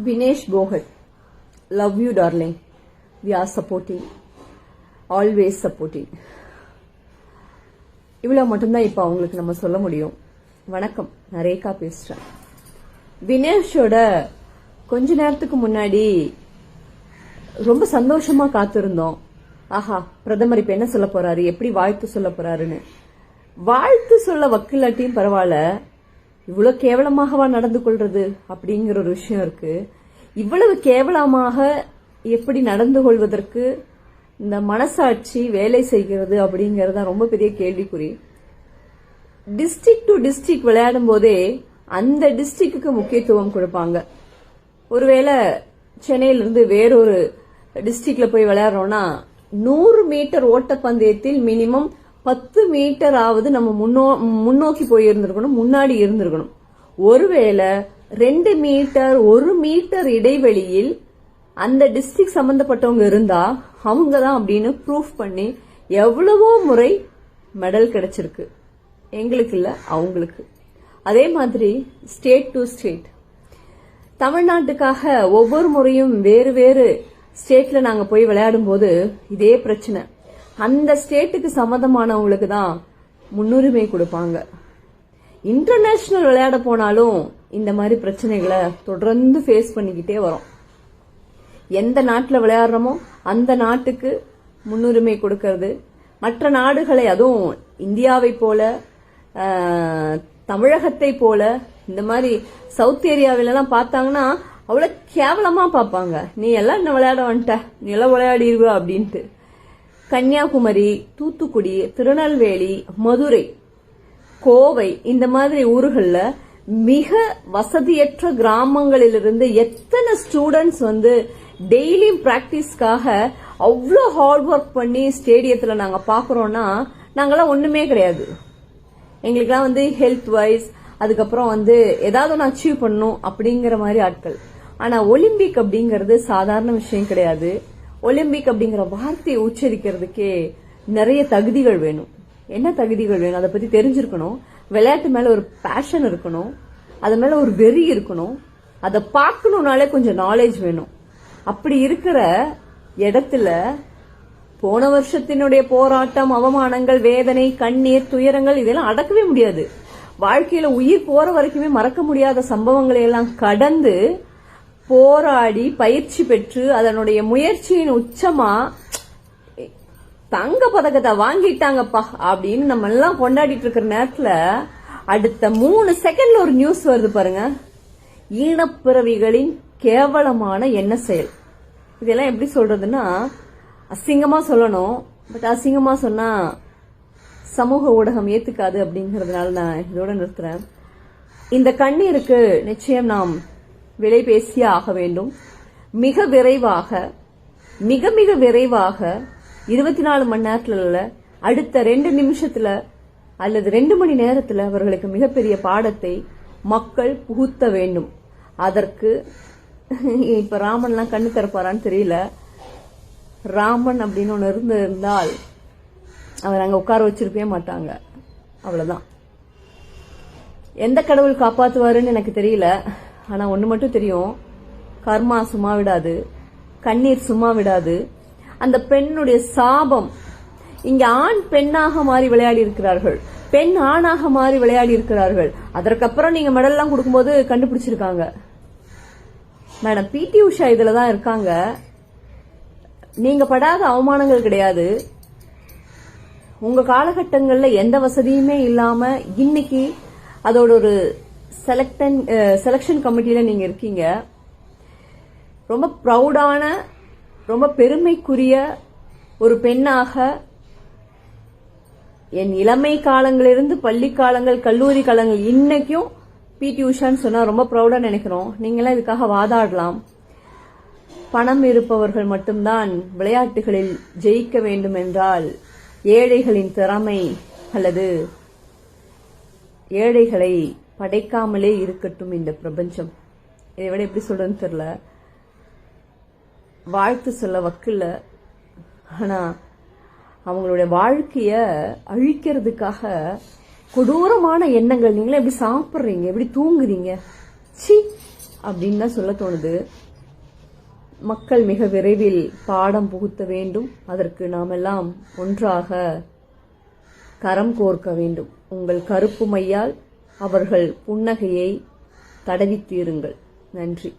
Vinesh Bohat, love you darling. We are supporting, always supporting. இவ்வளவு மட்டும்தான் இப்ப அவங்களுக்கு நம்ம சொல்ல முடியும். வணக்கம், நான் ரேகா பேசுறேன். வினேஷோட கொஞ்ச நேரத்துக்கு முன்னாடி ரொம்ப சந்தோஷமா காத்திருந்தோம். ஆஹா, பிரதமர் இப்ப என்ன சொல்ல போறாரு, எப்படி வாழ்த்து சொல்ல போறாருன்னு. வாழ்த்து சொல்ல வக்கில்லாட்டியும் பரவாயில்ல, இவ்வளவு கேவலமாகவா நடந்து கொள்றது அப்படிங்கிற ஒரு விஷயம் இருக்கு. இவ்வளவு கேவலமாக எப்படி நடந்து கொள்வதற்கு இந்த மனசாட்சி வேலை செய்கிறது அப்படிங்கறத ரொம்ப பெரிய கேள்விக்குறி. டிஸ்ட்ரிக்ட் டு டிஸ்ட்ரிக்ட் விளையாடும் போதே அந்த டிஸ்ட்ரிக்டுக்கு முக்கியத்துவம் கொடுப்பாங்க. ஒருவேளை சென்னையில இருந்து வேறொரு டிஸ்ட்ரிக்ட்ல போய் விளையாடுறோம்னா 100 மீட்டர் ஓட்டப்பந்தயத்தில் மினிமம் 10 மீட்டர் ஆவது நம்ம முன்னோக்கி போய் இருந்திருக்கணும், முன்னாடி இருந்திருக்கணும். ஒருவேளை 2 மீட்டர் 1 மீட்டர் இடைவெளியில் அந்த டிஸ்ட்ரிக்ட் சம்பந்தப்பட்டவங்க இருந்தா அவங்க தான் அப்படின்னு ப்ரூஃப் பண்ணி எவ்வளவோ முறை மெடல் கிடைச்சிருக்கு. எங்களுக்கு இல்ல, அவங்களுக்கு. அதே மாதிரி ஸ்டேட் டு ஸ்டேட், தமிழ்நாட்டுக்காக ஒவ்வொரு முறையும் வேறு வேறு ஸ்டேட்ல நாங்க போய் விளையாடும் போது இதே பிரச்சனை. அந்த ஸ்டேட்டுக்கு சம்மந்தமானவங்களுக்கு தான் முன்னுரிமை கொடுப்பாங்க. இன்டர்நேஷனல் விளையாட போனாலும் இந்த மாதிரி பிரச்சனைகளை தொடர்ந்து ஃபேஸ் பண்ணிக்கிட்டே வரோம். எந்த நாட்டில் விளையாடுறோமோ அந்த நாட்டுக்கு முன்னுரிமை கொடுக்கறது, மற்ற நாடுகளை, அதுவும் இந்தியாவை போல தமிழகத்தை போல இந்த மாதிரி சவுத் ஏரியாவிலாம் பார்த்தாங்கன்னா அவ்வளவு கேவலமா பார்ப்பாங்க. நீ எல்லாம் என்ன விளையாட வந்துட்ட, நீ எல்லாம் விளையாடிடுவா அப்படின்ட்டு. கன்னியாகுமரி, தூத்துக்குடி, திருநெல்வேலி, மதுரை, கோவை இந்த மாதிரி ஊர்கள்ல மிக வசதியற்ற கிராமங்களிலிருந்து எத்தனை ஸ்டூடெண்ட்ஸ் வந்து டெய்லியும் பிராக்டிஸ்க்காக அவ்வளோ ஹார்ட் ஒர்க் பண்ணி ஸ்டேடியத்துல நாங்க பாக்குறோம்னா நாங்கெல்லாம் ஒண்ணுமே கிடையாது. எங்களுக்கெல்லாம் வந்து ஹெல்த் வைஸ், அதுக்கப்புறம் வந்து ஏதாவது ஒன்று அச்சீவ் பண்ணணும் அப்படிங்கிற மாதிரி ஆட்கள். ஆனா ஒலிம்பிக் அப்படிங்கறது சாதாரண விஷயம் கிடையாது. ஒலிம்பிக் அப்படிங்கிற வார்த்தையை உச்சரிக்கிறதுக்கே நிறைய தகுதிகள் வேணும். என்ன தகுதிகள் வேணும், அதை பத்தி தெரிஞ்சிருக்கணும். விளையாட்டு மேல ஒரு பேஷன் இருக்கணும், அது மேல ஒரு வெறி இருக்கணும். அதை பார்க்கணும்னாலே கொஞ்சம் நாலேஜ் வேணும். அப்படி இருக்கிற இடத்துல போன வருஷத்தினுடைய போராட்டம், அவமானங்கள், வேதனை, கண்ணீர், துயரங்கள் இதெல்லாம் அடக்கவே முடியாது. வாழ்க்கையில உயிர் போற வரைக்குமே மறக்க முடியாத சம்பவங்களை எல்லாம் கடந்து போராடி பயிற்சி பெற்று அதனுடைய முயற்சியின் உச்சமா தங்க பதக்கத்தை வாங்கிட்டாங்கப்பா அப்படின்னு நம்ம எல்லாம் கொண்டாடிட்டு இருக்கிற நேரத்துல அடுத்த 3 செகண்ட்ல ஒரு நியூஸ் வருது பாருங்க. ஈனப்பிறவிகளின் கேவலமான எண்ண செயல். இதெல்லாம் எப்படி சொல்றதுன்னா, அசிங்கமா சொல்லணும், பட் அசிங்கமா சொன்னா சமூக ஊடகம் ஏத்துக்காது அப்படிங்கறதுனால நான் இதோட நிறுத்துறேன். இந்த கண்ணீருக்கு நிச்சயம் நாம் விலை பேசியே ஆக வேண்டும். மிக விரைவாக, மிக மிக விரைவாக 24 மணி நேரத்துல, அடுத்த 2 நிமிஷத்துல அல்லது 2 மணி நேரத்துல அவர்களுக்கு மிகப்பெரிய பாடத்தை மக்கள் புகுத்த வேண்டும். அதற்கு இப்ப ராமன்லாம் கண்ணு திறப்பாரான்னு தெரியல. ராமன் அப்படின்னு ஒன்னு இருந்தால் அவர் அங்க உட்கார வச்சிருக்கவே மாட்டாங்க. அவ்வளவுதான். எந்த கடவுள் காப்பாத்துவாருன்னு எனக்கு தெரியல. ஆனா ஒண்ணு மட்டும் தெரியும், கர்மா சும்மா விடாது, கண்ணீர் சும்மா விடாது. அந்த பெண்ணுடைய சாபம், இங்க ஆண் பெண்ணாக மாறி விளையாடி இருக்கிறார்கள், பெண் ஆணாக மாறி விளையாடி இருக்கிறார்கள். அதற்கப்புறம் நீங்க மெடல் எல்லாம் கொடுக்கும்போது கண்டுபிடிச்சிருக்காங்க. மேடம் பிடி உஷா இதுலதான் இருக்காங்க. நீங்க படாத அவமானங்கள் கிடையாது. உங்க காலகட்டங்கள்ல எந்த வசதியுமே இல்லாம இன்னைக்கு அதோட ஒரு செலக்ஷன் கமிட்டியில நீங்க இருக்கீங்க. ரொம்ப ப்ரௌடான, ரொம்ப பெருமைக்குரிய ஒரு பெண்ணாக என் இளமை காலங்களிலிருந்து பள்ளி காலங்கள், கல்லூரி காலங்கள், இன்னைக்கும் பிடி உஷான்னு சொன்னா ரொம்ப ப்ரௌடா நினைக்கிறோம். நீங்களாம் இதுக்காக வாதாடலாம். பணம் இருப்பவர்கள் மட்டும்தான் விளையாட்டுகளில் ஜெயிக்க வேண்டும் என்றால் ஏழைகளின் திறமை அல்லது ஏழைகளை படைக்காமலே இருக்கட்டும் இந்த பிரபஞ்சம். இதை விட எப்படி சொல்றதுன்னு தெரியல. வாழ்த்து சொல்ல வக்கில்ல. ஆனா அவங்களுடைய வாழ்க்கைய அழிக்கிறதுக்காக கொடூரமான எண்ணங்கள். நீங்களே எப்படி சாப்பிடுறீங்க, எப்படி தூங்குறீங்க? சி, அப்படின்னு தான் சொல்ல தோணுது. மக்கள் மிக விரைவில் பாடம் புகுத்த வேண்டும். அதற்கு நாமெல்லாம் ஒன்றாக கரம் கோர்க்க வேண்டும். உங்கள் கருப்பு மையால் அவர்கள் புன்னகையை தடவித்தீருங்கள். நன்றி.